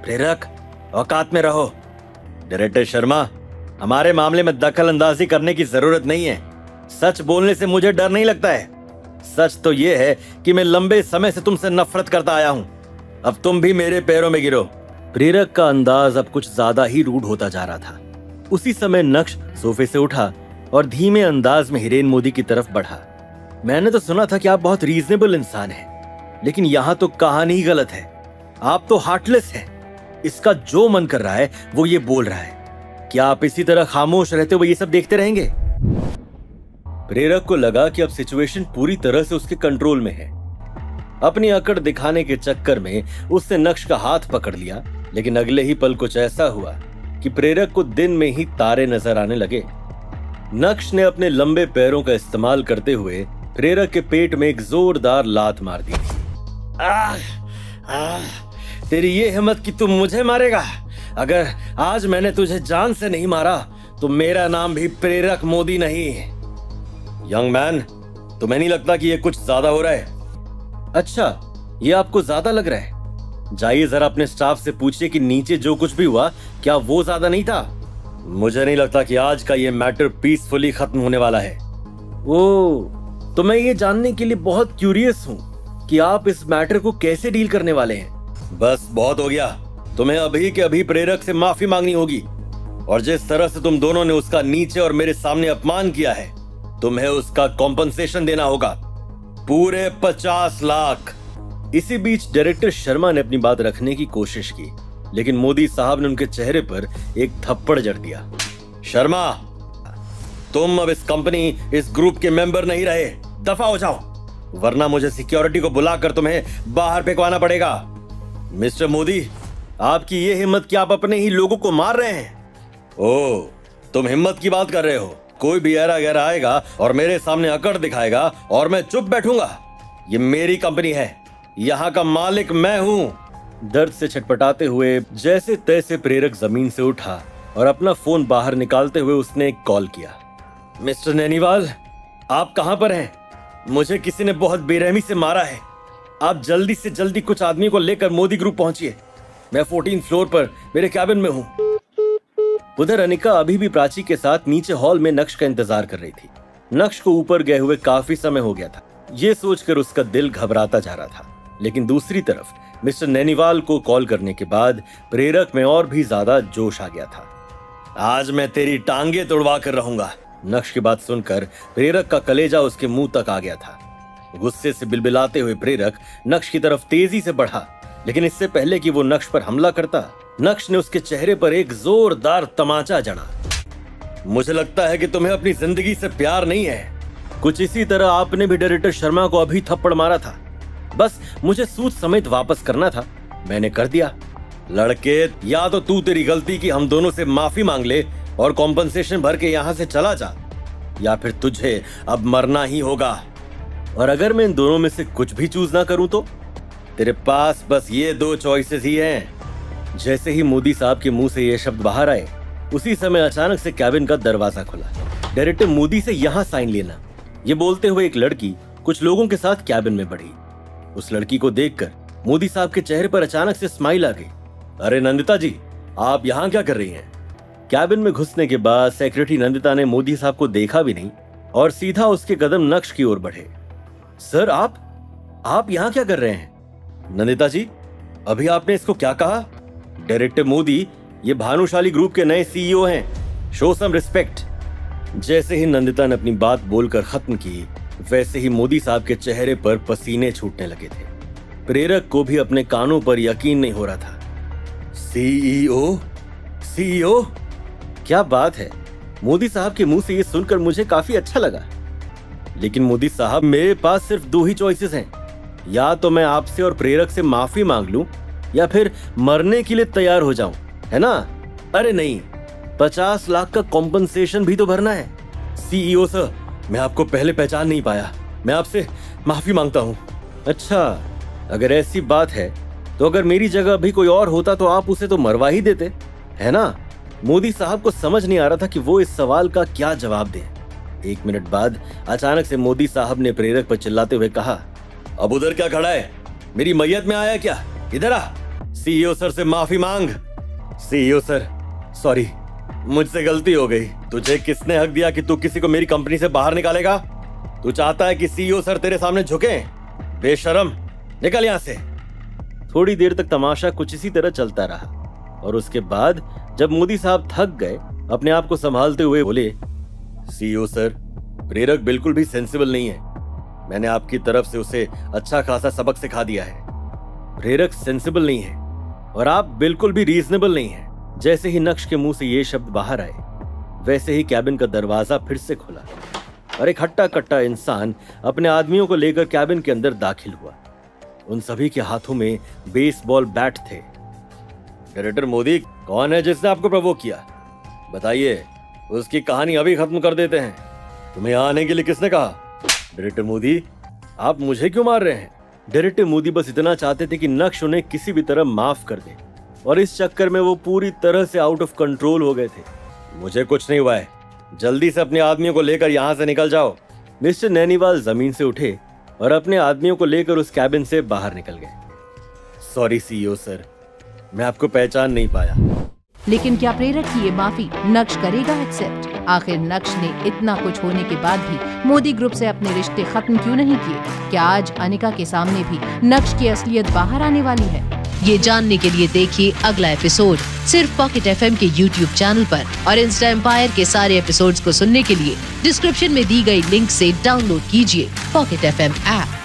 प्रेरक, औकात में रहो। डायरेक्टर शर्मा, हमारे मामले में दखल अंदाजी करने की जरूरत नहीं है। सच बोलने से मुझे डर नहीं लगता है। सच तो यह है कि मैं लंबे समय से तुमसे नफरत करता आया हूं। अब तुम भी मेरे पैरों में गिरो। प्रेरक का अंदाज अब कुछ ज्यादा ही रूड होता जा रहा था। उसी समय नक्श सोफे से उठा और धीमे अंदाज में हिरेन मोदी की तरफ बढ़ा। मैंने तो सुना था कि आप बहुत रीजनेबल इंसान हैं, लेकिन यहाँ तो कहानी ही गलत है। आप तो हार्टलेस हैं। इसका जो मन कर रहा है वो ये बोल रहा है। क्या आप इसी तरह खामोश रहते हुए ये सब देखते रहेंगे? प्रेरक को लगा कि अब सिचुएशन पूरी तरह से उसके कंट्रोल में है। अपनी अकड़ दिखाने के चक्कर में उसने नक्श का हाथ पकड़ लिया, लेकिन अगले ही पल कुछ ऐसा हुआ कि प्रेरक को दिन में ही तारे नजर आने लगे। नक्श ने अपने लंबे पैरों का इस्तेमाल करते हुए प्रेरक के पेट में एक जोरदार लात मार दी थी। तेरी ये हिम्मत कि तुम मुझे मारेगा? अगर आज मैंने तुझे जान से नहीं मारा तो मेरा नाम भी प्रेरक मोदी नहीं। यंग मैन, तुम्हें नहीं लगता कि ये कुछ ज्यादा हो रहा है? अच्छा, ये आपको ज्यादा लग रहा है? जाइए जरा अपने स्टाफ से पूछिए कि नीचे जो कुछ भी हुआ क्या वो ज्यादा नहीं था? मुझे नहीं लगता कि आज का ये मैटर पीसफुली खत्म होने वाला है। ओह, तो मैं ये जानने के लिए बहुत क्यूरियस हूँ कि आप इस मैटर को कैसे डील करने वाले हैं। बस बहुत हो गया। तुम्हें अभी के अभी प्रेरक से माफी मांगनी होगी, और जिस तरह से तुम दोनों ने उसका नीचे और मेरे सामने अपमान किया है, तुम्हें उसका कॉम्पनसेशन देना होगा, पूरे 50 लाख। इसी बीच डायरेक्टर शर्मा ने अपनी बात रखने की कोशिश की, लेकिन मोदी साहब ने उनके चेहरे पर एक थप्पड़ जड़ दिया। शर्मा, तुम अब इस कंपनी, इस ग्रुप के मेंबर नहीं रहे। दफा हो जाओ, वरना मुझे सिक्योरिटी को बुलाकर तुम्हें बाहर फेंकवाना पड़ेगा। मिस्टर मोदी, आपकी ये हिम्मत कि आप अपने ही लोगों को मार रहे हैं? ओह, तुम हिम्मत की बात कर रहे हो? कोई भी ऐरा गैरा आएगा और मेरे सामने अकड़ दिखाएगा और मैं चुप बैठूंगा? ये मेरी कंपनी है, यहाँ का मालिक मैं हूँ। दर्द से छटपटाते हुए जैसे तैसे प्रेरक जमीन से उठा और अपना फोन बाहर निकालते हुए उसने एक कॉल किया। मिस्टर नैनीवाल, आप कहाँ पर हैं? मुझे किसी ने बहुत बेरहमी से मारा है। आप जल्दी से जल्दी कुछ आदमी को लेकर मोदी ग्रुप पहुंचिए। मैं 14 फ्लोर पर मेरे कैबिन में हूँ। उधर अनिका अभी भी प्राची के साथ नीचे हॉल में नक्श का इंतजार कर रही थी। नक्श को ऊपर गए हुए काफी समय हो गया था। ये सोचकर उसका दिल घबराता जा रहा था, लेकिन दूसरी तरफ मिस्टर नैनीवाल को कॉल करने के बाद प्रेरक में और भी ज्यादा जोश आ गया था। आज मैं तेरी टांगे तोड़वा कर रहूंगा। नक्श की बात सुनकर प्रेरक का कलेजा उसके मुंह तक आ गया था। गुस्से से बिलबिलाते हुए प्रेरक नक्श की तरफ तेजी से बढ़ा, लेकिन इससे पहले कि वो नक्श पर हमला करता, नक्श ने उसके चेहरे पर एक जोरदार तमाचा जड़ा। मुझे लगता है कि तुम्हें अपनी जिंदगी से प्यार नहीं है। कुछ इसी तरह आपने भी डायरेक्टर शर्मा को अभी थप्पड़ मारा था। बस मुझे सूद समेत वापस करना था, मैंने कर दिया। लड़के, या तो तू तेरी गलती की हम दोनों से माफी मांग ले और कॉम्पनसेशन भर के यहाँ से चला जा, या फिर तुझे अब मरना ही होगा। और अगर मैं इन दोनों में से कुछ भी चूज ना करूं तो तेरे पास बस ये 2 चॉइसेस ही हैं। जैसे ही मोदी साहब के मुंह से ये शब्द बाहर आए, उसी समय अचानक से कैबिन का दरवाजा खुला। डायरेक्टर मोदी से यहाँ साइन लेना, ये बोलते हुए एक लड़की कुछ लोगों के साथ कैबिन में बढ़ी। उस लड़की को देखकर मोदी साहब के चेहरे पर अचानक से स्माइल आ गई। अरे नंदिता जी, आप यहाँ क्या कर रही हैं? कैबिन में घुसने के बाद सेक्रेटरी नंदिता ने मोदी साहब को देखा भी नहीं और सीधा उसके कदम नक्श की ओर बढ़े। सर, आप यहाँ क्या कर रहे हैं? नंदिता जी, अभी आपने इसको क्या कहा? डायरेक्टर मोदी ये भानुशाली ग्रुप के नए सीईओ हैं, शो सम रिस्पेक्ट। जैसे ही नंदिता ने अपनी बात बोलकर खत्म की, वैसे ही मोदी साहब के चेहरे पर पसीने छूटने लगे थे। प्रेरक को भी अपने कानों पर यकीन नहीं हो रहा था। सीईओ? सीईओ? क्या बात है। मोदी साहब के मुंह से ये सुनकर मुझे काफी अच्छा लगा। लेकिन मोदी साहब, मेरे पास सिर्फ 2 ही चॉइसेस हैं, या तो मैं आपसे और प्रेरक से माफी मांग लूं या फिर मरने के लिए तैयार हो जाऊं, है ना? अरे नहीं, 50 लाख का कॉम्पनसेशन भी तो भरना है। सीईओ सर, मैं आपको पहले पहचान नहीं पाया, मैं आपसे माफी मांगता हूं। अच्छा, अगर ऐसी बात है तो अगर मेरी जगह भी कोई और होता तो आप उसे तो मरवा ही देते, है ना? मोदी साहब को समझ नहीं आ रहा था कि वो इस सवाल का क्या जवाब दें। 1 मिनट बाद अचानक से मोदी साहब ने प्रेरक पर चिल्लाते हुए कहा, अब उधर क्या खड़ा है? मेरी मैयत में आया क्या? इधर आ। सीईओ सर से माफी मांग। सीईओ सर, सॉरी, मुझसे गलती हो गई। तुझे किसने हक दिया कि तू किसी को मेरी कंपनी से बाहर निकालेगा? तू चाहता है कि सीईओ सर तेरे सामने झुके? बेशरम, निकल यहां से। थोड़ी देर तक तमाशा कुछ इसी तरह चलता रहा और उसके बाद जब मोदी साहब थक गए, अपने आप को संभालते हुए बोले, सीईओ सर, प्रेरक बिल्कुल भी सेंसिबल नहीं है। मैंने आपकी तरफ से उसे अच्छा खासा सबक सिखा दिया है। प्रेरक सेंसिबल नहीं है और आप बिल्कुल भी रीजनेबल नहीं है। जैसे ही नक्श के मुंह से ये शब्द बाहर आए, वैसे ही कैबिन का दरवाजा फिर से खुला और एक हट्टा कट्टा इंसान अपने आदमियों को लेकर कैबिन के अंदर दाखिल हुआ। उन सभी के हाथों में बेसबॉल बैट थे। डायरेक्टर मोदी, कौन है जिसने आपको प्रवोक किया? बताइए, उसकी कहानी अभी खत्म कर देते हैं। तुम्हें यहाँ आने के लिए किसने कहा? डायरेक्टर मोदी, आप मुझे क्यों मार रहे हैं? डायरेक्टर मोदी बस इतना चाहते थे कि नक्श उन्हें किसी भी तरह माफ कर दे और इस चक्कर में वो पूरी तरह से आउट ऑफ कंट्रोल हो गए थे। मुझे कुछ नहीं हुआ है, जल्दी से अपने आदमियों को लेकर यहाँ से निकल जाओ। मिस्टर नैनीवाल जमीन से उठे और अपने आदमियों को लेकर उस कैबिन से बाहर निकल गए। सॉरी सीईओ सर, मैं आपको पहचान नहीं पाया। लेकिन क्या प्रेरक की ये माफी नक्श करेगा एक्सेप्ट? आखिर नक्श ने इतना कुछ होने के बाद भी मोदी ग्रुप से अपने रिश्ते खत्म क्यों नहीं किए? क्या आज अनिका के सामने भी नक्श की असलियत बाहर आने वाली है? ये जानने के लिए देखिए अगला एपिसोड सिर्फ पॉकेट एफएम के YouTube चैनल पर और इंस्टा एम्पायर के सारे एपिसोड्स को सुनने के लिए डिस्क्रिप्शन में दी गई लिंक से डाउनलोड कीजिए पॉकेट एफएम ऐप।